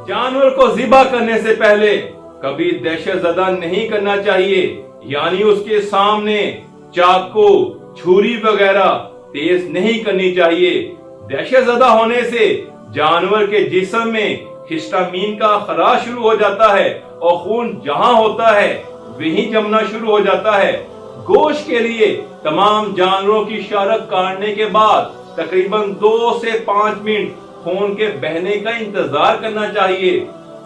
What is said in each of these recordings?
जानवर को ज़िबा करने से पहले कभी दहशत ज़दा नहीं करना चाहिए, यानी उसके सामने चाकू, छुरी वगैरह तेज नहीं करनी चाहिए। दहशत ज़दा होने से जानवर के जिस्म में हिस्टामीन का खराज शुरू हो जाता है और खून जहां होता है वहीं जमना शुरू हो जाता है। गोश्त के लिए तमाम जानवरों की शारक काटने के बाद तकरीबन 2 से 5 मिनट खून के बहने का इंतजार करना चाहिए।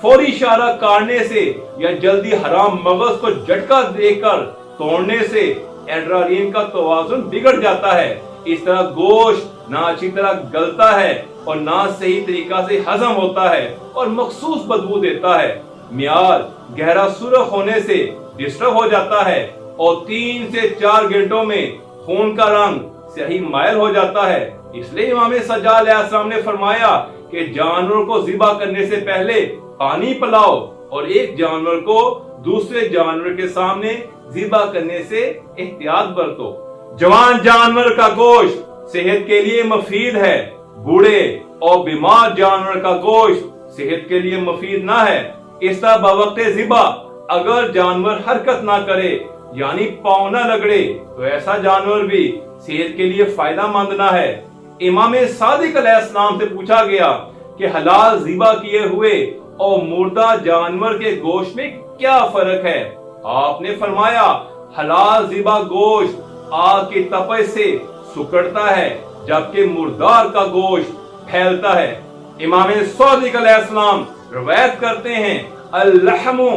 फौरी शारक काटने से या जल्दी हराम मगज को झटका देकर तोड़ने से एड्रेनालिन का तवाज़ुन बिगड़ जाता है। इस तरह गोश्त ना अच्छी तरह गलता है और ना सही तरीका से हजम होता है और मखसूस बदबू देता है। मियार गहरा सुर्ख होने से डिस्टर्ब हो जाता है और 3 से 4 घंटों में खून का रंग सही मायल हो जाता है। इसलिए इमाम सज्जाद अलैहिस्सलाम ने फरमाया कि जानवर को ज़िबा करने से पहले पानी पिलाओ और एक जानवर को दूसरे जानवर के सामने ज़िबा करने से एहतियात बरतो। जवान जानवर का गोश्त सेहत के लिए मुफीद है, बूढ़े और बीमार जानवर का गोश्त सेहत के लिए मुफीद ना है। इस तरह बवक्ते ज़िबा अगर जानवर हरकत ना करे यानी पाँव न रगड़े तो ऐसा जानवर भी सेहत के लिए फायदा मंद ना है। इमाम सादिक अलैहिस्सलाम से पूछा गया कि हलाल ज़िबा किए हुए और मुर्दा जानवर के गोश्त में क्या फर्क है। आपने फरमाया हलाल ज़िबा गोश्त आग की तपश से सुकड़ता है जबकि मुर्दार का गोश्त फैलता है। इमाम सादिक अलैहिस्सलाम रवायत करते हैं अल-लहमु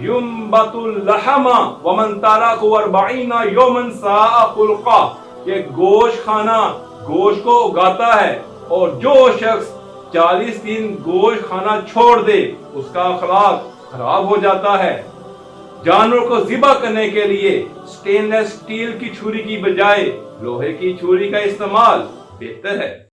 युम्बतुल लहमा वमन तारकु 40 यौमन साअ खुल्का, ये गोश्त खाना गोश्त को उगाता है और जो शख्स 40 दिन गोश्त खाना छोड़ दे उसका अखलाक खराब हो जाता है। जानवर को ज़िबा करने के लिए स्टेनलेस स्टील की छुरी की बजाय लोहे की छुरी का इस्तेमाल बेहतर है।